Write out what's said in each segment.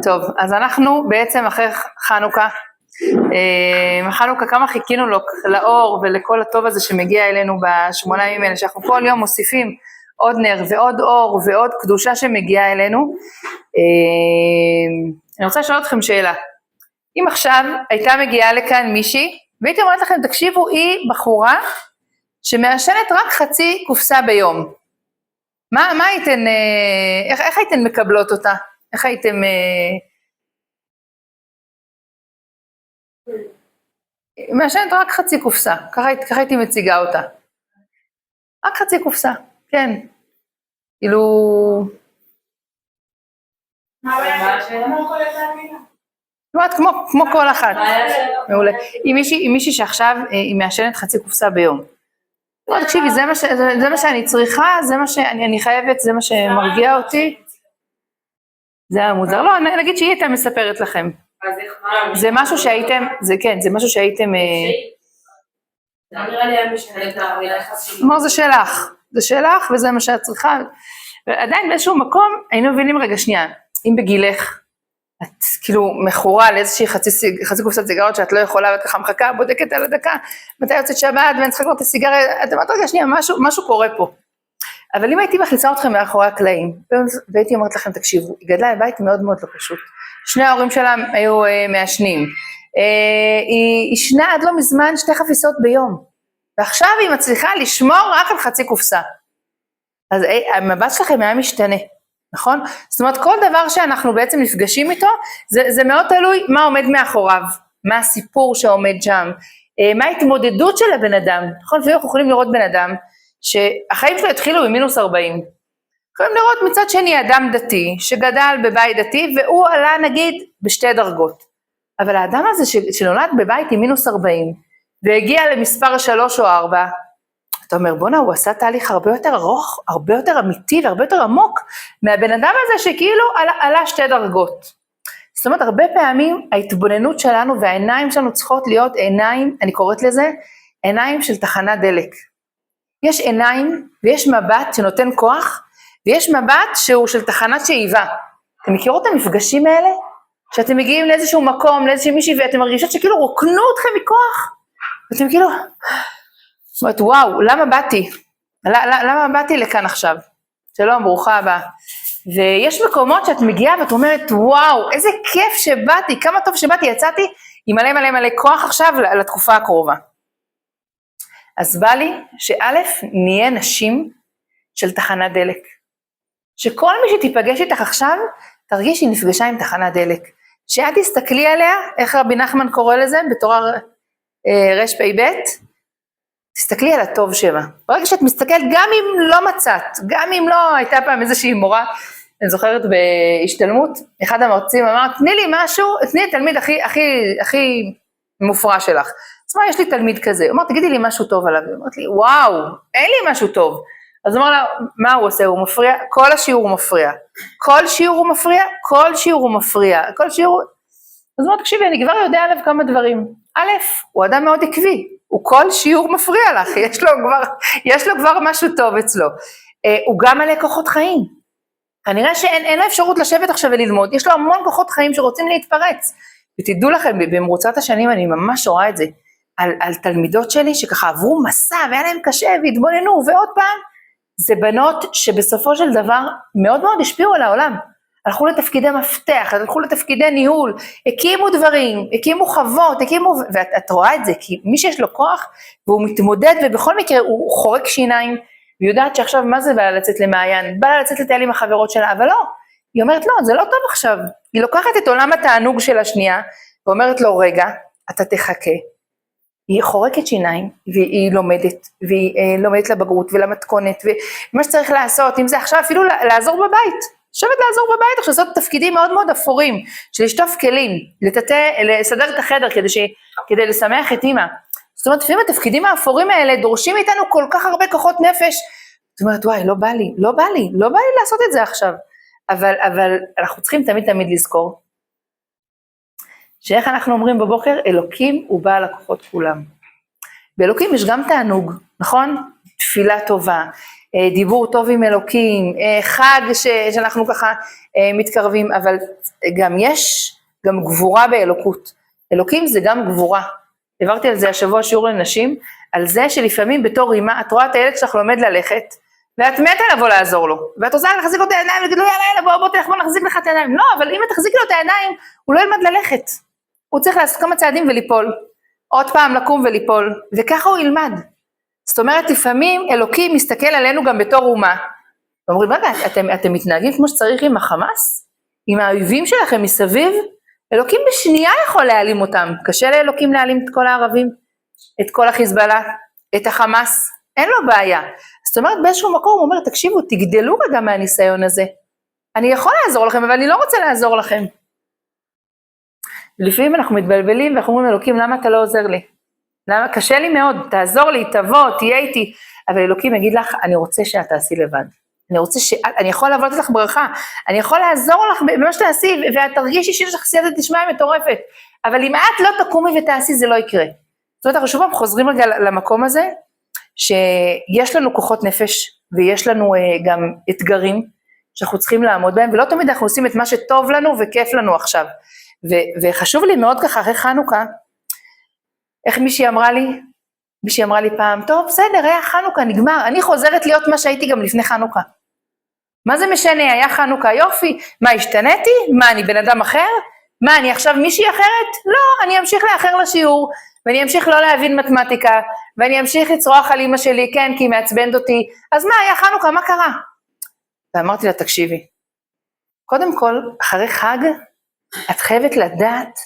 טוב, אז אנחנו בעצם אחרי חנוכה, חנוכה כמה חיכינו לאור ולכל הטוב הזה שמגיע אלינו בשמונה ימים האלה, שאנחנו כל יום מוסיפים עוד נר ועוד אור ועוד קדושה שמגיעה אלינו. אני רוצה לשאול אתכם שאלה, אם עכשיו הייתה מגיעה לכאן מישהי, והייתי אומרת לכם, תקשיבו, היא בחורה שמעשנת רק חצי קופסה ביום, מה הייתן, איך הייתן מקבלות אותה? איך הייתם, מעשנת רק חצי קופסה, ככה הייתי מציגה אותה. רק חצי קופסה, כן. כאילו... כמו כל אחת. מעולה. אם מישהי שעכשיו היא מעשנת חצי קופסה ביום. תקשיבי, זה מה שאני צריכה, זה מה שאני חייבת, זה מה שמרגיע אותי. זה היה מוזר. לא, נגיד שהיא הייתה מספרת לכם. זה משהו שהייתם, זה כן, זה משהו שהייתם... כמו זה שלך וזה מה שאת צריכה. ועדיין באיזשהו מקום היינו מבינים רגע שנייה, אם בגילך את כאילו מכורה לאיזושהי חצי קופסת סיגרות שאת לא יכולה ואת ככה מחכה, בודקת על הדקה, מתי יוצאת שבת ואני צריכה כבר את הסיגריה, את אומרת רגע שנייה, משהו קורה פה. אבל אם הייתי מכניסה אתכם מאחורי הקלעים, והייתי אומרת לכם, תקשיבו, היא גדלה בבית מאוד מאוד לא פשוט. שני ההורים שלה היו מעשנים. היא ישנה עד לא מזמן 2 חפיסות ביום. ועכשיו היא מצליחה לשמור רק על חצי קופסה. אז המבט שלכם היה משתנה, נכון? זאת אומרת, כל דבר שאנחנו בעצם נפגשים איתו, זה מאוד תלוי מה עומד מאחוריו, מה הסיפור שעומד שם, מה ההתמודדות של הבן אדם, נכון? ואנחנו יכולים לראות בן אדם, שהחיים שלו התחילו במינוס 40. יכולים לראות מצד שני אדם דתי, שגדל בבית דתי, והוא עלה נגיד ב2 דרגות. אבל האדם הזה שנולד בבית עם מינוס 40, והגיע למספר 3 או 4, אתה אומר, בונה, הוא עשה תהליך הרבה יותר ארוך, הרבה יותר אמיתי והרבה יותר עמוק, מהבן אדם הזה שכאילו עלה 2 דרגות. זאת אומרת, הרבה פעמים ההתבוננות שלנו והעיניים שלנו צריכות להיות עיניים, אני קוראת לזה, עיניים של תחנת דלק. יש עיניים ויש מבט שנותן כוח, ויש מבט שהוא של תחנת שאיבה. אתם מכירות את המפגשים האלה? שאתם מגיעים לאיזשהו מקום, לאיזשהו מישהי, ואתם מרגישות שכאילו רוקנו אתכם מכוח, ואתם כאילו, אומרת, וואו, למה באתי? למה באתי לכאן עכשיו? שלום, ברוכה הבאה. ויש מקומות שאת מגיעה ואת אומרת, וואו, איזה כיף שבאתי, כמה טוב שבאתי, יצאתי עם מלא מלא מלא כוח עכשיו לתקופה הקרובה. אז בא לי שא' נהיה נשים של תחנת דלק. שכל מי שתיפגש איתך עכשיו, תרגיש שהיא נפגשה עם תחנת דלק. שאת תסתכלי עליה, איך רבי נחמן קורא לזה, בתורה רפ"ב, תסתכלי על הטוב שבה. ברגע שאת מסתכלת, גם אם לא מצאת, גם אם לא הייתה פעם איזושהי מורה, אני זוכרת בהשתלמות, אחד המרצים אמר, תני לי משהו, תני לי תלמיד הכי מופרע שלך. אז מה, יש לי תלמיד כזה, הוא אמר, תגידי לי משהו טוב עליו, הוא אמרת לי, וואו, אין לי משהו טוב. אז הוא אמר לה, מה הוא עושה, הוא מפריע, כל השיעור הוא מפריע, כל שיעור הוא מפריע, כל שיעור הוא מפריע, כל שיעור, אז הוא אמר, תקשיבי, אני כבר יודע עליו כמה דברים. א', הוא אדם מאוד עקבי, הוא כל שיעור מפריע לך, יש לו כבר משהו טוב אצלו. הוא גם מלא כוחות חיים. כנראה שאין לו אפשרות לשבת עכשיו וללמוד, יש לו המון כוחות חיים שרוצים להתפרץ. ותדעו לכם, במרוצת השנים אני ממש רואה את זה, על תלמידות שלי שככה עברו מסע, והיה להם קשה והתבוננו, ועוד פעם, זה בנות שבסופו של דבר מאוד מאוד השפיעו על העולם. הלכו לתפקידי מפתח, הלכו לתפקידי ניהול, הקימו דברים, הקימו חוות, ואת רואה את זה, כי מי שיש לו כוח, והוא מתמודד, ובכל מקרה הוא חורק שיניים, ויודעת שעכשיו מה זה בא לצאת למעיין, בא לצאת לטייל עם החברות שלה, אבל לא, היא אומרת לא, זה לא טוב עכשיו, היא לוקחת את עולם התענוג של השנייה, ואומרת לו רגע, אתה תחכה, היא חורקת שיניים, והיא לומדת, והיא לומדת לבגרות ולמתכונת, ומה שצריך לעשות, אם זה עכשיו אפילו לעזור בבית, שבת לעזור בבית, עכשיו לעשות תפקידים מאוד מאוד אפורים, של לשטוף כלים, לסדר את החדר כדי לשמח את אמא. זאת אומרת, לפעמים התפקידים האפורים האלה דורשים איתנו כל כך הרבה כוחות נפש, זאת אומרת, וואי, לא בא לי לעשות את זה עכשיו, אבל אנחנו צריכים תמיד לזכור, שאיך אנחנו אומרים בבוקר, אלוקים הוא בעל הכוחות כולם. באלוקים יש גם תענוג, נכון? תפילה טובה, דיבור טוב עם אלוקים, חג שאנחנו ככה מתקרבים, אבל גם יש גם גבורה באלוקות. אלוקים זה גם גבורה. העברתי על זה השבוע שיעור לנשים, על זה שלפעמים בתור אימא, את רואה את הילד שלך לומד ללכת, ואת מתה לבוא לעזור לו, ואת רוצה להחזיק לו את העיניים, ולהגיד לו יאללה בוא תלך בוא נחזיק לך את העיניים, לא, אבל אם את תחזיק לו את העיניים, הוא לא ילמד ללכת, הוא צריך לעשות כמה צעדים וליפול, עוד פעם לקום וליפול, וככה הוא ילמד. זאת אומרת, לפעמים אלוקים מסתכל עלינו גם בתור אומה, ואומרים, רגע, אתם מתנהגים כמו שצריך עם החמאס? עם האויבים שלכם מסביב? אלוקים בשנייה יכול להעלים אותם, קשה לאלוקים להעלים את כל הערבים, את כל החיזבאללה, את החמאס, אין לו בעיה. זאת אומרת, באיזשהו מקום הוא אומר, תקשיבו, תגדלו רגע מהניסיון הזה, אני יכול לעזור לכם, אבל אני לא רוצה לעזור לכם. לפעמים אנחנו מתבלבלים, ואנחנו אומרים, אלוקים, למה אתה לא עוזר לי? למה? קשה לי מאוד, תעזור לי, תבוא, תהיה איתי, אבל אלוקים יגיד לך, אני רוצה שאת תעשי לבד. אני יכול לעבוד לך ברכה, אני יכול לעזור לך במה שתעשי, ואת תרגישי שיש לך סייעתא דשמיא מטורפת, אבל אם את לא תקומי ותעשי, זה לא יקרה. זאת אומרת, אנחנו שוב חוזרים רגע למקום הזה, שיש לנו כוחות נפש, ויש לנו גם אתגרים, שאנחנו צריכים לעמוד בהם, ולא תמיד אנחנו עושים את מה שטוב לנו, וכיף לנו עכשיו. וחשוב לי מאוד ככה, אחרי חנוכה, איך מישהי אמרה לי פעם, טוב בסדר, היה חנוכה, נגמר, אני חוזרת להיות מה שהייתי גם לפני חנוכה. מה זה משנה, היה חנוכה, יופי, מה השתניתי? מה, אני בן אדם אחר? מה, אני עכשיו מישהי אחרת? לא, אני אמשיך לאחר לשיעור, ואני אמשיך לא להבין מתמטיקה, ואני אמשיך לצרוח על אמא שלי, כן, כי היא מעצבנת אותי, אז מה, היה חנוכה, מה קרה? ואמרתי לה, תקשיבי, קודם כל, אחרי חג, את חייבת לדעת,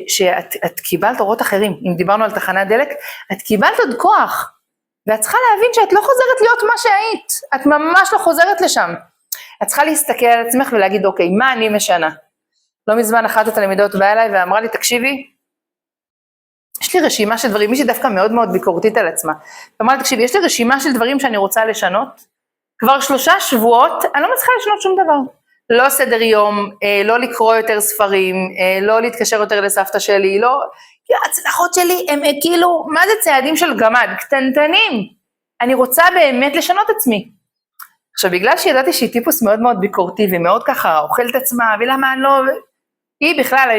שאת קיבלת אורות אחרים, אם דיברנו על תחנת דלק, את קיבלת עוד כוח, ואת צריכה להבין שאת לא חוזרת להיות מה שהיית, את ממש לא חוזרת לשם, את צריכה להסתכל על עצמך ולהגיד, אוקיי, מה אני משנה? לא מזמן אחת התלמידות באה אליי ואמרה לי, תקשיבי, יש לי רשימה של דברים, מישהי דווקא מאוד מאוד ביקורתית על עצמה, אמרה לי, תקשיבי, יש לי רשימה של דברים שאני רוצה לשנות, כבר 3 שבועות, אני לא מצליחה לשנות שום דבר, לא סדר יום, לא לקרוא יותר ספרים, לא להתקשר יותר לסבתא שלי, לא, הצלחות שלי הם כאילו, מה זה צעדים של גמד, קטנטנים, אני רוצה באמת לשנות עצמי. עכשיו, בגלל שידעתי שהיא טיפוס מאוד מאוד ביקורתי, ומאוד ככה אוכלת עצמה, ולמה אני לא, היא בכלל,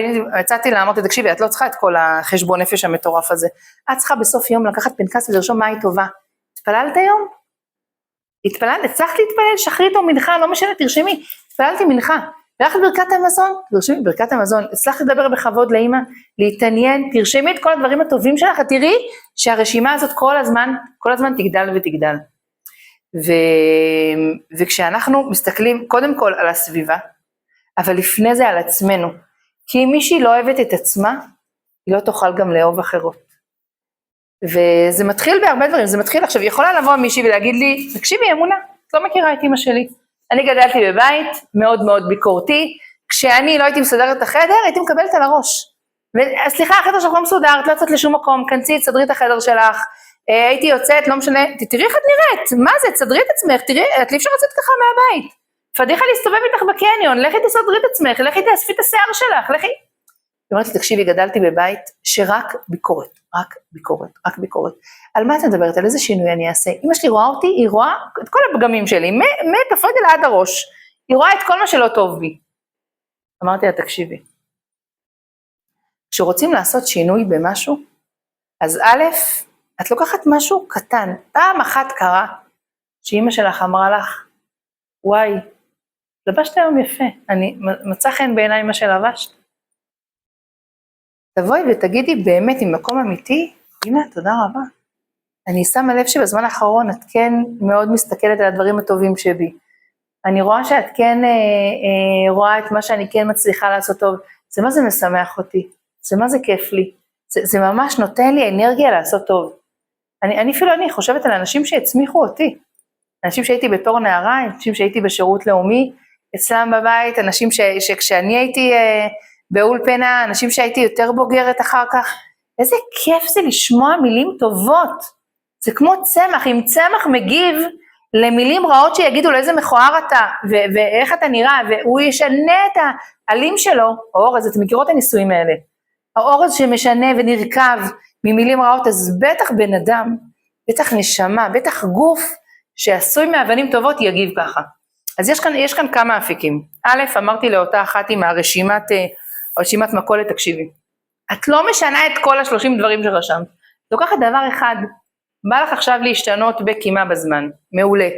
הצעתי לה, אמרתי, תקשיבי, את לא צריכה את כל החשבון נפש המטורף הזה, את צריכה בסוף יום לקחת פנקס ולרשום מה היא טובה. התפללת היום? התפללת, הצלחת להתפלל, שחרית או מנחה, לא משנה, תרשמי, התפללתי מנחה, הלכת ברכת המזון, תרשמי ברכת המזון, הצלחת לדבר בכבוד לאמא, להתעניין, תרשמי את כל הדברים הטובים שלך, תראי שהרשימה הזאת כל הזמן תגדל ותגדל. וכשאנחנו מסתכלים קודם כל על הסביבה, אבל לפני זה על עצמנו, כי אם מישהי לא אוהבת את עצמה, היא לא תוכל גם לאהוב אחרות. וזה מתחיל בהרבה דברים, זה מתחיל עכשיו, יכולה לבוא מישהי ולהגיד לי, תקשיבי אמונה, את לא מכירה את אמא שלי, אני גדלתי בבית מאוד מאוד ביקורתי, כשאני לא הייתי מסדרת את החדר, הייתי מקבלת על הראש, וסליחה, החדר שלך לא מסודר, את לא יוצאת לשום מקום, כנסי, תסדרי את החדר שלך, הייתי יוצאת, לא משנה, תראי איך את נראית, מה זה, תסדרי את עצמך, תראי, את לא אפשר לצאת ככה מהבית, פדיחה להסתובב איתך בקניון, לכי תסדרי את עצמך, לכי תאספי את השיער שלך, לכי. היא אומרת לי, תקשיבי, גדלתי בבית שרק ביקורת, רק ביקורת, רק ביקורת. על מה את מדברת? על איזה שינוי אני אעשה? אמא שלי רואה אותי, היא רואה את כל הפגמים שלי, מכף רגל עד הראש, היא רואה את כל מה שלא טוב בי. אמרתי לה, תקשיבי, כשרוצים לעשות שינוי במשהו, אז א', את לוקחת משהו קטן, פעם אחת קרה, שאמא שלך אמרה לך, וואי, לבשת היום יפה, אני מצא חן בעיניי מה שלבשת. תבואי ותגידי באמת עם מקום אמיתי, אמא, תודה רבה. אני שמה לב שבזמן האחרון את כן מאוד מסתכלת על הדברים הטובים שבי. אני רואה שאת כן רואה את מה שאני כן מצליחה לעשות טוב. זה מה זה משמח אותי, זה מה זה כיף לי. זה ממש נותן לי אנרגיה לעשות טוב. אני אפילו חושבת על אנשים שהצמיחו אותי. אנשים שהייתי בתור נערה, אנשים שהייתי בשירות לאומי, אצלם בבית, אנשים שכשאני הייתי באולפנה, אנשים שהייתי יותר בוגרת אחר כך, איזה כיף זה לשמוע מילים טובות, זה כמו צמח, אם צמח מגיב למילים רעות שיגידו לו איזה מכוער אתה, ואיך אתה נראה, והוא ישנה את העלים שלו, האורז, אתם מכירות הניסויים האלה, האורז שמשנה ונרכב ממילים רעות, אז בטח בן אדם, בטח נשמה, בטח גוף, שעשוי מאבנים טובות יגיב ככה. אז יש כאן כמה אפיקים. א', אמרתי לאותה אחת עם הרשימת מכולת, תקשיבי. את לא משנה את כל 30 דברים שרשמת. לוקחת דבר אחד, בא לך עכשיו להשתנות בקימה בזמן, מעולה.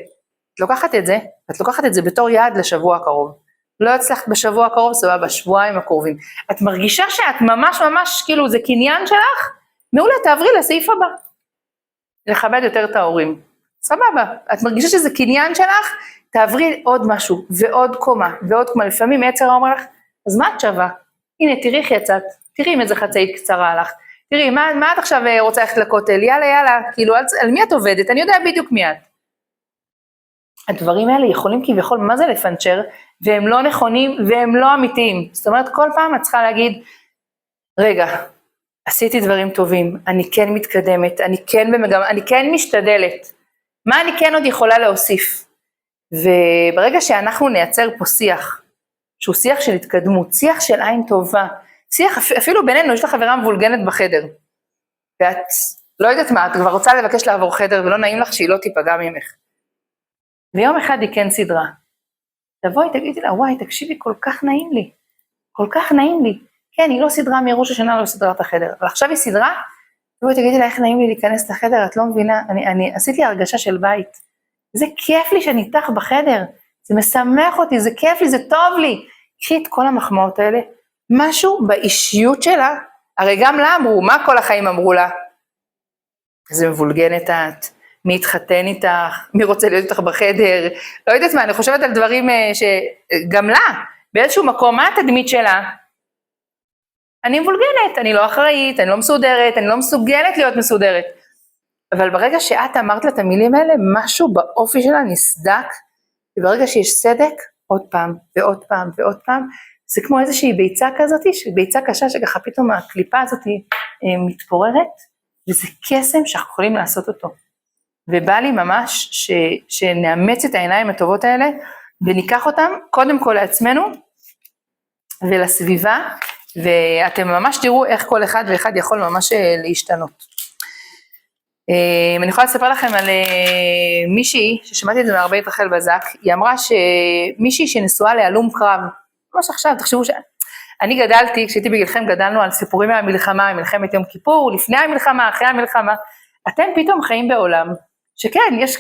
את לוקחת את זה בתור יעד לשבוע הקרוב. לא הצלחת בשבוע הקרוב, סבבה, בשבועיים הקרובים. את מרגישה שאת ממש כאילו זה קניין שלך, מעולה, תעברי לסעיף הבא. לכבד יותר את ההורים. סבבה, את מרגישה שזה קניין שלך, תעברי עוד משהו, ועוד קומה, לפעמים יצר אומר לך, אז מה את שווה? הנה, תראי איך יצאת, תראי אם איזה חצאית קצרה הלך, תראי, מה את עכשיו רוצה ללכת לכותל? יאללה, כאילו, על מי את עובדת? אני יודע בדיוק מי את. הדברים האלה יכולים כביכול, מה זה לפנצ'ר, והם לא נכונים, והם לא אמיתיים. זאת אומרת, כל פעם את צריכה להגיד, רגע, עשיתי דברים טובים, אני כן מתקדמת, אני כן במגמה, אני כן משתדלת. מה אני כן עוד יכולה להוסיף? וברגע שאנחנו נייצר פה שיח, שהוא שיח של התקדמות, שיח של עין טובה, שיח אפילו בינינו, יש לך חברה מבולגנת בחדר, ואת לא יודעת מה, את כבר רוצה לבקש לעבור חדר, ולא נעים לך שהיא לא תיפגע ממך. ויום אחד היא כן סדרה. תבואי, תגידי לה, וואי, תקשיבי, כל כך נעים לי. כל כך נעים לי. כן, היא לא סדרה מראש השנה, לא סדרה את החדר. אבל עכשיו היא סדרה, תבואי, תגידי לה, איך נעים לי להיכנס לחדר, את לא מבינה, אני עשיתי לי הרגשה של בית. זה כיף לי שאני איתך בחדר. זה משמח אותי, זה כיף לי, זה טוב לי. קחי את כל המחמאות האלה. משהו באישיות שלה, הרי גם לה אמרו, מה כל החיים אמרו לה? זה מבולגנת את. מי התחתן איתך, מי רוצה להיות איתך בחדר, לא יודעת מה, אני חושבת על דברים שגם לה, באיזשהו מקום, מה התדמית שלה? אני מבולגנת, אני לא אחראית, אני לא מסודרת, אני לא מסוגלת להיות מסודרת. אבל ברגע שאת אמרת לה את המילים האלה, משהו באופי שלה נסדק, וברגע שיש סדק, עוד פעם ועוד פעם ועוד פעם, זה כמו איזושהי ביצה כזאת, ביצה קשה שככה פתאום הקליפה הזאת מתפוררת, וזה קסם שאנחנו יכולים לעשות אותו. ובא לי ממש שנאמץ את העיניים הטובות האלה, וניקח אותם קודם כל לעצמנו, ולסביבה, ואתם ממש תראו איך כל אחד ואחד יכול ממש להשתנות. אני יכולה לספר לכם על מישהי, ששמעתי את זה מהרבה את רחל בזק, היא אמרה שמישהי שנשואה להלום קרב, ממש עכשיו, תחשבו אני גדלתי, כשהייתי בגילכם גדלנו על סיפורים מהמלחמה, מלחמת יום כיפור, לפני המלחמה, אחרי המלחמה, אתם פתאום חיים בעולם, שכן, יש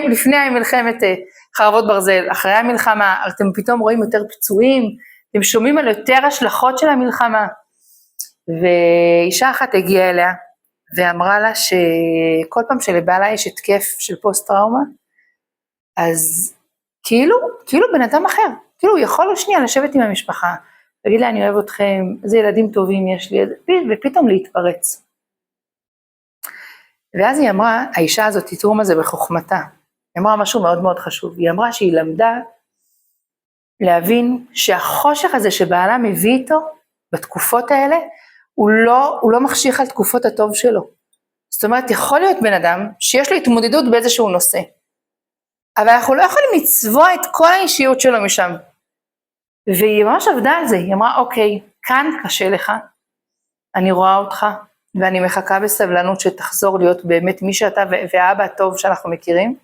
לפני מלחמת חרבות ברזל, אחרי המלחמה, אתם פתאום רואים יותר פצועים, אתם שומעים על יותר השלכות של המלחמה, ואישה אחת הגיעה אליה, ואמרה לה שכל פעם שלבעלה יש התקף של פוסט טראומה, אז כאילו בן אדם אחר, כאילו הוא יכול שנייה לשבת עם המשפחה, להגיד לה אני אוהב אתכם, איזה ילדים טובים יש לי, ופתאום להתפרץ. ואז היא אמרה, האישה הזאת, תראו מה זה בחוכמתה, היא אמרה משהו מאוד מאוד חשוב, היא אמרה שהיא למדה להבין שהחושך הזה שבעלה מביא איתו, בתקופות האלה, הוא לא מחשיך על תקופות הטוב שלו. זאת אומרת, יכול להיות בן אדם שיש לו התמודדות באיזשהו נושא, אבל אנחנו לא יכולים לצבוע את כל האישיות שלו משם. והיא ממש עבדה על זה, היא אמרה, אוקיי, כאן קשה לך, אני רואה אותך, ואני מחכה בסבלנות שתחזור להיות באמת מי שאתה והאבא הטוב שאנחנו מכירים.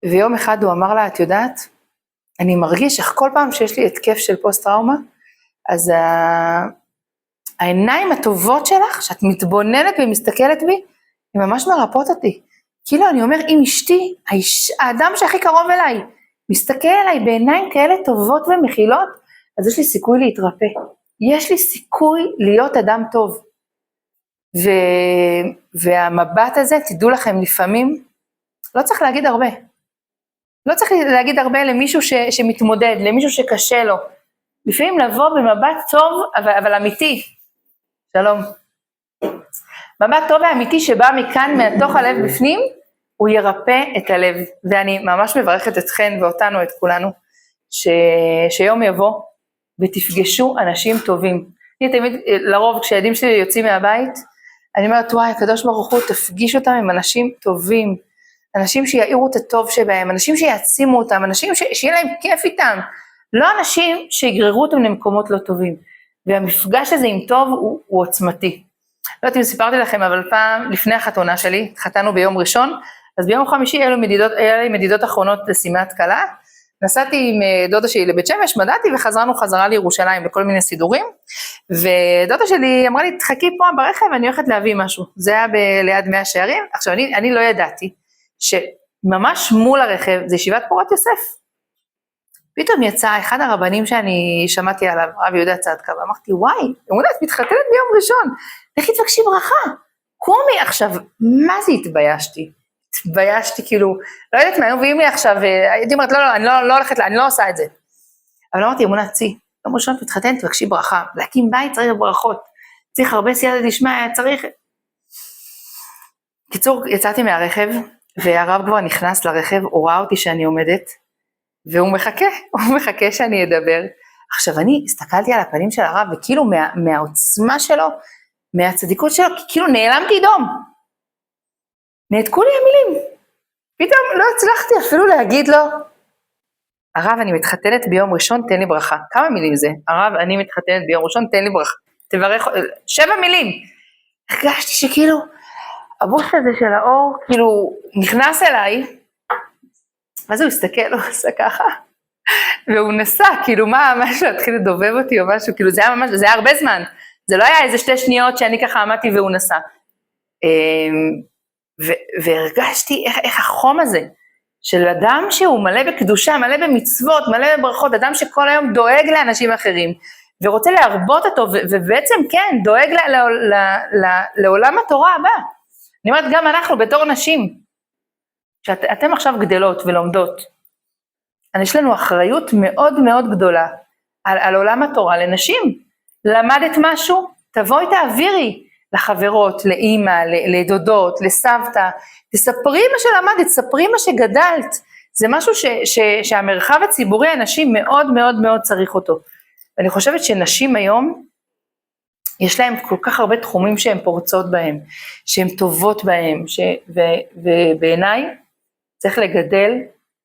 ויום אחד הוא אמר לה, את יודעת, אני מרגיש איך כל פעם שיש לי התקף של פוסט טראומה, אז העיניים הטובות שלך, שאת מתבוננת ומסתכלת בי, הן ממש מרפאות אותי. כאילו אני אומר, אם אשתי, האדם שהכי קרוב אליי, מסתכל אליי בעיניים כאלה טובות ומכילות, אז יש לי סיכוי להתרפא. יש לי סיכוי להיות אדם טוב. והמבט הזה, תדעו לכם, לפעמים, לא צריך להגיד הרבה. לא צריך להגיד הרבה למישהו שמתמודד, למישהו שקשה לו. לפעמים לבוא במבט טוב, אבל אמיתי. שלום. מבט טוב ואמיתי שבא מכאן, מתוך הלב בפנים, הוא ירפא את הלב. ואני ממש מברכת אתכן ואותנו, את כולנו, שיום יבוא ותפגשו אנשים טובים. אני תמיד, לרוב, כשהילדים שלי יוצאים מהבית, אני אומרת, וואי, הקדוש ברוך הוא, תפגיש אותם עם אנשים טובים, אנשים שיעירו את הטוב שבהם, אנשים שיעצימו אותם, אנשים שיהיה להם כיף איתם, לא אנשים שיגררו אותם למקומות לא טובים. והמפגש הזה עם טוב הוא עוצמתי. לא יודעת אם סיפרתי לכם, אבל פעם לפני החתונה שלי, התחתנו ביום ראשון, אז ביום חמישי היה לי מדידות אחרונות לשימת קלה, נסעתי עם דודה שלי לבית שמש, מדעתי וחזרנו חזרה לירושלים בכל מיני סידורים, ודודה שלי אמרה לי, תחכי פה ברכב, אני הולכת להביא משהו, זה היה ליד 100 שערים, עכשיו אני לא ידעתי, שממש מול הרכב זה ישיבת פורת יוסף, פתאום יצא אחד הרבנים שאני שמעתי עליו, רב יהודה צדקה, ואמרתי, וואי, אמונה, את מתחתנת ביום ראשון, לכי תבקשי ברכה, קומי עכשיו, מה זה התביישתי כאילו, לא יודעת מה, מביאים לי עכשיו, הייתי אומרת, לא, אני לא הולכת, אני לא עושה את זה. אבל אמרתי, אמונה, צי, יום ראשון תתחתן, תבקשי ברכה, להקים בית צריך ברכות, צריך הרבה סייעתא דשמיא, צריך. קיצור, יצאתי מהרכב, והרב כבר נכנס לרכב, הוא ראה אותי שאני עומדת, והוא מחכה שאני אדבר. עכשיו אני הסתכלתי על הפנים של הרב, וכאילו מהעוצמה שלו, מהצדיקות שלו, כאילו נעלמתי דום. נעתקו לי המילים. פתאום לא הצלחתי אפילו להגיד לו, הרב, אני מתחתנת ביום ראשון, תן לי ברכה. כמה מילים זה? הרב, אני מתחתנת ביום ראשון, תן לי ברכה. תברך, 7 מילים. הרגשתי שכאילו, הבוס הזה של האור, כאילו, נכנס אליי, ואז הוא הסתכל, הוא עשה ככה, והוא נסע, כאילו, משהו, התחיל לדובב אותי או משהו, כאילו, זה היה הרבה זמן. זה לא היה איזה 2 שניות שאני ככה עמדתי והוא נסע. והרגשתי איך החום הזה, של אדם שהוא מלא בקדושה, מלא במצוות, מלא בברכות, אדם שכל היום דואג לאנשים אחרים, ורוצה להרבות אותו, ובעצם כן, דואג לעולם התורה הבא. אני אומרת, גם אנחנו בתור נשים, שאתם עכשיו גדלות ולומדות, יש לנו אחריות מאוד מאוד גדולה, על עולם התורה לנשים. למדת משהו? תבואי תעבירי לחברות, לאמא, לדודות, לסבתא, תספרי מה שלמדת, תספרי מה שגדלת, זה משהו שהמרחב הציבורי הנשים מאוד מאוד מאוד צריך אותו. ואני חושבת שנשים היום, יש להם כל כך הרבה תחומים שהן פורצות בהם, שהן טובות בהם, ובעיניי צריך לגדל,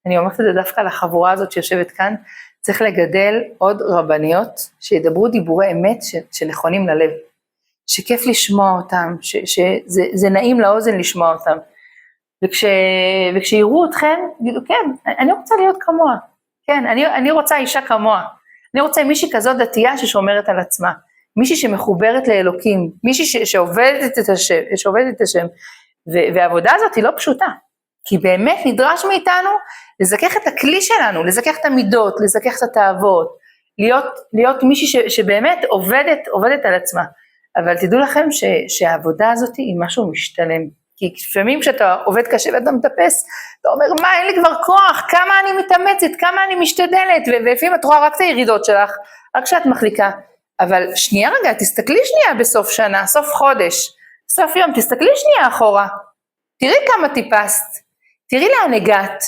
אני אומרת את זה דווקא לחבורה הזאת שיושבת כאן, צריך לגדל עוד רבניות שידברו דיבורי אמת שנכונים ללב, שכיף לשמוע אותם, שזה נעים לאוזן לשמוע אותם, וכשיראו אתכם, יגידו, כן, אני רוצה להיות כמוה, כן, אני רוצה אישה כמוה, אני רוצה מישהי כזאת דתייה ששומרת על עצמה, מישהי שמחוברת לאלוקים, מישהי שעובדת את השם, והעבודה הזאת היא לא פשוטה, כי באמת נדרש מאיתנו לזכך את הכלי שלנו, לזכך את המידות, לזכך את התאוות, להיות מישהי שבאמת עובדת על עצמה, אבל תדעו לכם שהעבודה הזאת היא משהו משתלם, כי לפעמים כשאתה עובד קשה ואתה מטפס, אתה אומר, מה, אין לי כבר כוח, כמה אני מתאמצת, כמה אני משתדלת, ולפעמים את רואה רק את הירידות שלך, רק כשאת מחליקה, אבל שנייה רגע, תסתכלי שנייה בסוף שנה, סוף חודש, סוף יום, תסתכלי שנייה אחורה, תראי כמה טיפסת, תראי לאן הגעת,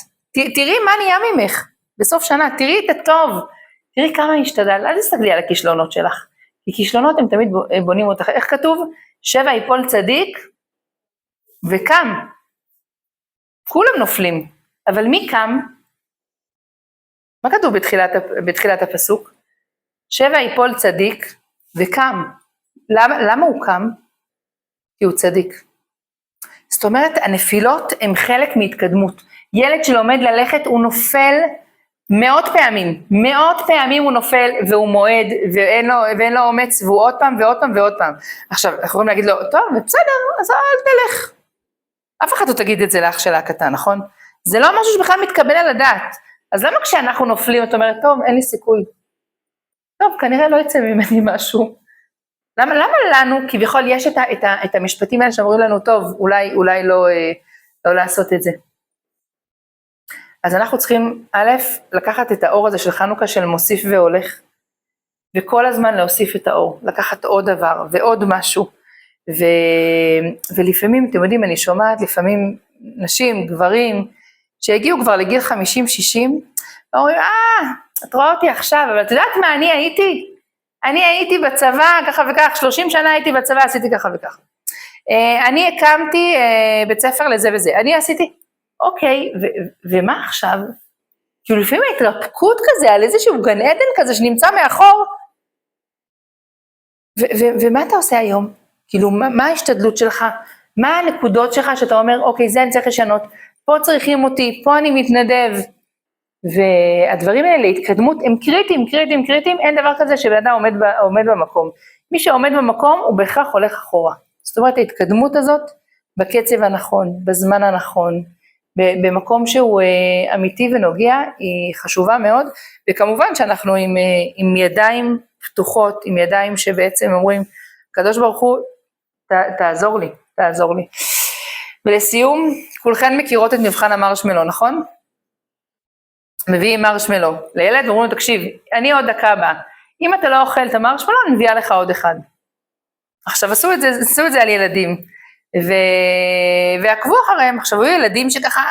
תראי מה נהיה ממך בסוף שנה, תראי את הטוב, תראי כמה השתדל, אל תסתכלי על הכישלונות שלך, כי כישלונות הם תמיד בונים אותך, איך כתוב? 7 יפול צדיק וקם, כולם נופלים, אבל מי קם? מה כתוב בתחילת הפסוק? 7 יפול צדיק וקם, למה הוא קם? כי הוא צדיק. זאת אומרת, הנפילות הם חלק מהתקדמות. ילד שלומד ללכת הוא נופל מאות פעמים הוא נופל והוא מועד ואין לו אומץ והוא עוד פעם ועוד פעם ועוד פעם. עכשיו, אנחנו יכולים להגיד לו, טוב, בסדר, אז אל תלך. אף אחד לא תגיד את זה לאח שלה הקטן, נכון? זה לא משהו שבכלל מתקבל על הדעת. אז למה כשאנחנו נופלים, את אומרת, טוב, אין לי סיכוי. טוב, כנראה לא יצא ממני משהו. למה לנו, כביכול יש את המשפטים האלה שאומרים לנו, טוב, אולי לא לעשות את זה. אז אנחנו צריכים, א', לקחת את האור הזה של חנוכה של מוסיף והולך, וכל הזמן להוסיף את האור, לקחת עוד דבר ועוד משהו, ולפעמים, אתם יודעים, אני שומעת, לפעמים נשים, גברים, שהגיעו כבר לגיל 50-60, ואומרים, את רואה אותי עכשיו, אבל את יודעת מה אני הייתי? אני הייתי בצבא ככה וכך, 30 שנה הייתי בצבא, עשיתי ככה וככה. אני הקמתי בית ספר לזה וזה, אני עשיתי, אוקיי, ומה עכשיו? כאילו לפעמים ההתרפקות כזה, על איזשהו גן עדן כזה שנמצא מאחור, ומה אתה עושה היום? כאילו, מה ההשתדלות שלך? מה הנקודות שלך שאתה אומר, אוקיי, זה אני צריך לשנות, פה צריכים אותי, פה אני מתנדב, והדברים האלה, התקדמות, הם קריטיים, אין דבר כזה שבן אדם עומד במקום. מי שעומד במקום הוא בהכרח הולך אחורה. זאת אומרת, ההתקדמות הזאת, בקצב הנכון, בזמן הנכון, במקום שהוא אמיתי ונוגע, היא חשובה מאוד, וכמובן שאנחנו עם ידיים פתוחות, עם ידיים שבעצם אומרים, קדוש ברוך הוא, תעזור לי. ולסיום, כולכן מכירות את מבחן המרשמלו, נכון? מביאים מרשמלו לילד ואומרים לו, תקשיב, אני עוד דקה הבאה, אם אתה לא אוכל את המרשמלו, אני מביאה לך עוד אחד. עכשיו עשו את זה על ילדים, ועקבו אחריהם, עכשיו היו ילדים שככה,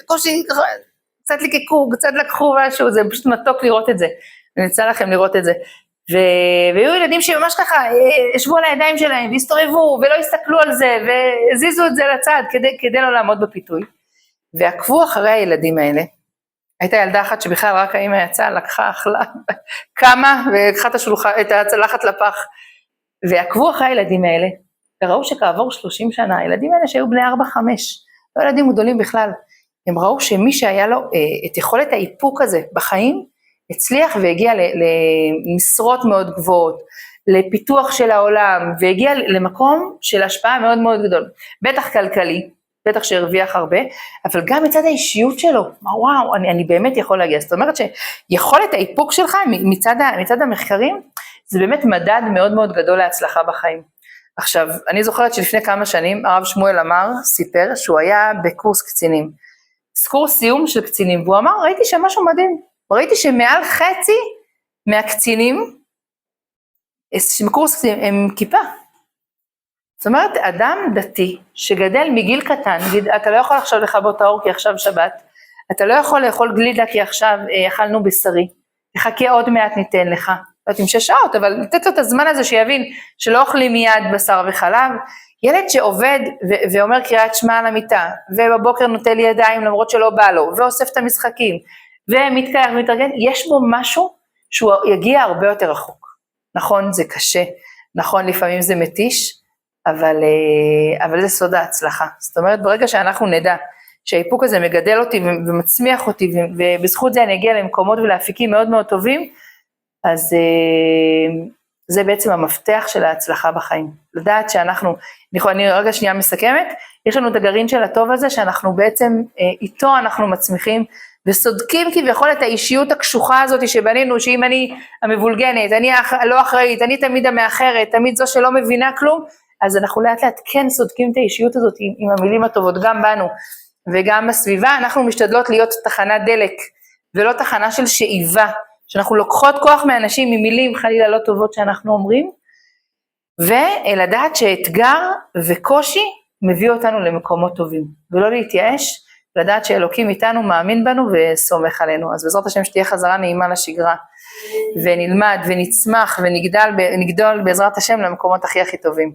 קושי, קצת ליקקו, קצת לקחו משהו, זה פשוט מתוק לראות את זה, אני אצא לכם לראות את זה, והיו ילדים שממש ככה, ישבו על הידיים שלהם, והסתובבו, ולא הסתכלו על זה, והזיזו את זה לצד, כדי לא לעמוד בפיתוי, ועקבו אחרי הילדים האלה, הייתה ילדה אחת שבכלל רק האמא יצאה, לקחה, אכלה, קמה, ולקחה את הצלחת לפח, ועקבו אחרי הילדים האלה, וראו שכעבור 30 שנה, הילדים האלה שהיו בני 4-5, לא ילדים גדולים בכלל, הם ראו שמי שהיה לו את יכולת האיפוק הזה בחיים, הצליח והגיע למשרות מאוד גבוהות, לפיתוח של העולם, והגיע למקום של השפעה מאוד מאוד גדול, בטח כלכלי, בטח שהרוויח הרבה, אבל גם מצד האישיות שלו, וואו, אני באמת יכול להגיע, זאת אומרת שיכולת האיפוק שלך מצד המחקרים, זה באמת מדד מאוד מאוד גדול להצלחה בחיים. עכשיו, אני זוכרת שלפני כמה שנים, הרב שמואל אמר, סיפר שהוא היה בקורס קצינים, קורס סיום של קצינים, והוא אמר, ראיתי שמשהו מדהים, ראיתי שמעל חצי מהקצינים, בקורס קצינים, הם כיפה. זאת אומרת, אדם דתי שגדל מגיל קטן, אתה לא יכול עכשיו לכבות את האור כי עכשיו שבת, אתה לא יכול לאכול גלידה כי עכשיו אכלנו בשרי, תחכה עוד מעט ניתן לך, לא יודעת עם 6 שעות, אבל לתת לו את הזמן הזה שיבין שלא אוכלים מיד בשר וחלב, ילד שעובד ואומר קריאת שמע על המיטה, ובבוקר נוטל ידיים למרות שלא בא לו, ואוסף את המשחקים, ומתקרח ומתארגן, יש בו משהו שהוא יגיע הרבה יותר רחוק. נכון, זה קשה, נכון, לפעמים זה מתיש, אבל זה סוד ההצלחה. זאת אומרת, ברגע שאנחנו נדע שהאיפוק הזה מגדל אותי ומצמיח אותי, ובזכות זה אני אגיע למקומות ולהפיקים מאוד מאוד טובים, אז זה בעצם המפתח של ההצלחה בחיים. לדעת שאנחנו, אני רגע שנייה מסכמת, יש לנו את הגרעין של הטוב הזה, שאנחנו בעצם איתו אנחנו מצמיחים, וסודקים כביכול את האישיות הקשוחה הזאת שבנינו, שאם אני המבולגנת, אני לא אחראית, אני תמיד המאחרת, תמיד זו שלא מבינה כלום, אז אנחנו לאט לאט כן סודקים את האישיות הזאת עם המילים הטובות, גם בנו וגם בסביבה, אנחנו משתדלות להיות תחנת דלק, ולא תחנה של שאיבה, שאנחנו לוקחות כוח מאנשים ממילים חלילה לא טובות שאנחנו אומרים, ולדעת שאתגר וקושי מביא אותנו למקומות טובים, ולא להתייאש, לדעת שאלוקים איתנו מאמין בנו וסומך עלינו, אז בעזרת השם שתהיה חזרה נעימה לשגרה, ונלמד ונצמח ונגדל בעזרת השם למקומות הכי טובים.